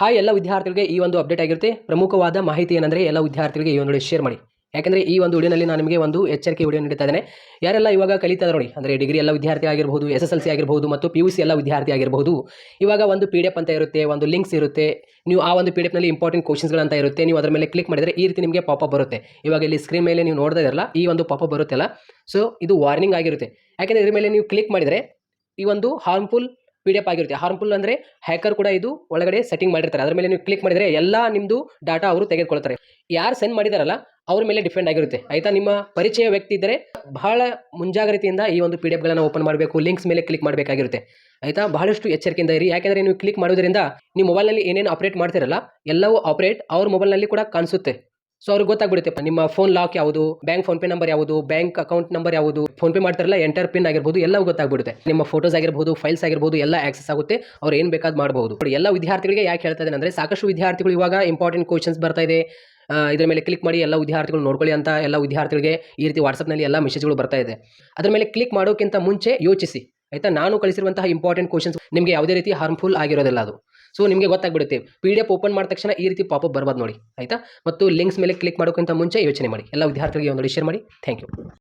Hi ಎಲ್ಲ ವಿದ್ಯಾರ್ಥಿಗಳಿಗೆ ಈ ಒಂದು ಅಪ್ಡೇಟ್ ಆಗಿರುತ್ತೆ. ಪ್ರಮುಖವಾದ ಮಾಹಿತಿ ಏನಂದರೆ ಎಲ್ಲ ವಿದ್ಯಾರ್ಥಿಗಳಿಗೆ ಈ ಒಂದು ವಿಡಿಯೋ ಶೇರ್ ಮಾಡಿ. ಯಾಕಂದರೆ ಈ ಒಂದು ವಿಡಿಯೋನಲ್ಲಿ ನಾನು ನಿಮಗೆ ಒಂದು ಎಚ್ಚರಿಕೆ ವಿಡಿಯೋ ನೀಡ್ತಾ ಇದ್ದೇನೆ. ಯಾರೆಲ್ಲ ಇವಾಗ ಕಲಿತಾ ಇದ್ದಾರೆ ನೋಡಿ, ಅಂದರೆ ಡಿಗ್ರಿ ಎಲ್ಲ ವಿದ್ಯಾರ್ಥಿ ಆಗಿರಬಹುದು, SSLC ಆಗಿರಬಹುದು ಮತ್ತು PUC ಎಲ್ಲ ವಿದ್ಯಾರ್ಥಿ ಆಗಿರಬಹುದು. ಇವಾಗ ಒಂದು PDF ಅಂತ ಇರುತ್ತೆ, ಒಂದು ಲಿಂಕ್ಸ್ ಇರುತ್ತೆ. ನೀವು ಆ ಒಂದು PDFನಲ್ಲಿ ಇಂಪಾರ್ಟೆಂಟ್ ಕ್ವಶನ್ಸ್ಗಳಂತ ಇರುತ್ತೆ. ನೀವು ಅದರ ಮೇಲೆ ಕ್ಲಿಕ್ ಮಾಡಿದರೆ ಈ ರೀತಿ ನಿಮಗೆ ಪಾಪಪ್ ಬರುತ್ತೆ. ಇವಾಗ ಇಲ್ಲಿ ಸ್ಕ್ರೀನ್ ಮೇಲೆ ನೀವು ನೋಡ್ತಾ ಇರಲ್ಲ, ಈ ಒಂದು ಪಾಪಪ್ ಬರುತ್ತಲ್ಲ, ಸೊ ಇದು ವಾರ್ನಿಂಗ್ ಆಗಿರುತ್ತೆ. ಯಾಕೆಂದರೆ ಇದ್ರ ಮೇಲೆ ನೀವು ಕ್ಲಿಕ್ ಮಾಡಿದರೆ ಈ ಒಂದು ಹಾರ್ಮ್ಫುಲ್ PDF ಆಗಿರುತ್ತೆ. ಹಾರ್ಮ್ಫುಲ್ ಅಂದರೆ ಹ್ಯಾಕರ್ ಕೂಡ ಇದು ಒಳಗಡೆ ಸೆಟ್ಟಿಂಗ್ ಮಾಡಿರ್ತಾರೆ. ಅದರ ಮೇಲೆ ನೀವು ಕ್ಲಿಕ್ ಮಾಡಿದರೆ ಎಲ್ಲ ನಿಮ್ಮದು ಡಾಟಾ ಅವರು ತೆಗೆದುಕೊಳ್ತಾರೆ. ಯಾರು ಸೆಂಡ್ ಮಾಡಿದಾರಲ್ಲ ಅವ್ರ ಮೇಲೆ ಡಿಪೆಂಡ್ ಆಗಿರುತ್ತೆ ಆಯಿತಾ. ನಿಮ್ಮ ಪರಿಚಯ ವ್ಯಕ್ತಿ ಇದ್ದರೆ ಬಹಳ ಮುಂಜಾಗ್ರತೆಯಿಂದ ಈ ಒಂದು PDFಗಳನ್ನು ಓಪನ್ ಮಾಡಬೇಕು, ಲಿಂಕ್ಸ್ ಮೇಲೆ ಕ್ಲಿಕ್ ಮಾಡಬೇಕಾಗಿರುತ್ತೆ ಆಯಿತಾ. ಬಹಳಷ್ಟು ಎಚ್ಚರಿಕೆಯಿಂದ ಇರಿ. ಯಾಕೆಂದರೆ ನೀವು ಕ್ಲಿಕ್ ಮಾಡೋದ್ರಿಂದ ನಿಮ್ಮ ಮೊಬೈಲ್ನಲ್ಲಿ ಏನೇನು ಆಪ್ರೇಟ್ ಮಾಡ್ತಿರಲ್ಲ ಎಲ್ಲವೂ ಆಪ್ರೇಟ್ ಅವ್ರ ಮೊಬೈಲ್ನಲ್ಲಿ ಕೂಡ ಕಾಣಿಸುತ್ತೆ. ಸೊ ಅವ್ರಿಗೆ ಗೊತ್ತಾಗ್ಬಿಡುತ್ತೆ ನಿಮ್ಮ ಫೋನ್ ಲಾಕ್ ಯಾವುದು, ಬ್ಯಾಂಕ್ ಫೋನ್ಪೇ ನಂಬರ್ ಯಾವುದು, ಬ್ಯಾಂಕ್ ಅಕೌಂಟ್ ನಂಬರ್ ಯಾವುದು, ಫೋನ್ಪೇ ಮಾಡ್ತಾರಲ್ಲ ಎಂಟರ್ ಪಿನ್ ಆಗಿರ್ಬೋದು ಎಲ್ಲವೂ ಗೊತ್ತಾಗ್ಬಿಡುತ್ತೆ. ನಿಮ್ಮ ಫೋಟೋಸ್ ಆಗಿರ್ಬೋದು, ಫೈಲ್ಸ್ ಆಗಿರ್ಬೋದು ಎಲ್ಲ ಆಕ್ಸೆಸ್ ಆಗುತ್ತೆ. ಅವ್ರು ಏನು ಬೇಕಾದ್ ಮಾಡಬಹುದು. ಎಲ್ಲ ವಿದ್ಯಾರ್ಥಿಗಳಿಗೆ ಯಾಕೆ ಹೇಳ್ತಾ ಇದ್ದೇನೆ ಅಂದರೆ ಸಾಕಷ್ಟು ವಿದ್ಯಾರ್ಥಿಗಳು ಇವಾಗ ಇಂಪಾರ್ಟೆಂಟ್ ಕ್ವಶನ್ಸ್ ಬರ್ತಾ ಇದೆ, ಇದರ ಮೇಲೆ ಕ್ಲಿಕ್ ಮಾಡಿ ಎಲ್ಲ ವಿದ್ಯಾರ್ಥಿಗಳು ನೋಡ್ಕೊಳ್ಳಿ ಅಂತ ಎಲ್ಲ ವಿದ್ಯಾರ್ಥಿಗಳಿಗೆ ಈ ರೀತಿ ವಾಟ್ಸಪ್ನಲ್ಲಿ ಎಲ್ಲ ಮೆಸೇಜ್ಗಳು ಬರ್ತಾ ಇದೆ. ಅದರ ಮೇಲೆ ಕ್ಲಿಕ್ ಮಾಡೋಕ್ಕಿಂತ ಮುಂಚೆ ಯೋಚಿಸಿ ಆಯಿತಾ. ನಾನು ಕಳಿಸಿರುವಂತಹ ಇಂಪಾರ್ಟೆಂಟ್ ಕ್ವಶನ್ಸ್ ನಿಮಗೆ ಯಾವುದೇ ರೀತಿ ಹಾರ್ಮ್ಫುಲ್ ಆಗಿರೋದಿಲ್ಲ ಅದು. ಸೊ ನಿಮಗೆ ಗೊತ್ತಾಗ್ಬಿಡುತ್ತೆ. PDF ಓಪನ್ ಮಾಡಿದ ತಕ್ಷಣ ಈ ರೀತಿ ಪಾಪಪ್ ಬರ್ಬಾರ್ದು ನೋಡಿ ಆಯಿತಾ. ಮತ್ತು ಲಿಂಕ್ಸ್ ಮೇಲೆ ಕ್ಲಿಕ್ ಮಾಡೋಕ್ಕಿಂತ ಮುಂಚೆ ಯೋಚನೆ ಮಾಡಿ. ಎಲ್ಲ ವಿದ್ಯಾರ್ಥಿಗಳಿಗೆ ಒಂದು ಶೇರ್ ಮಾಡಿ. Thank you.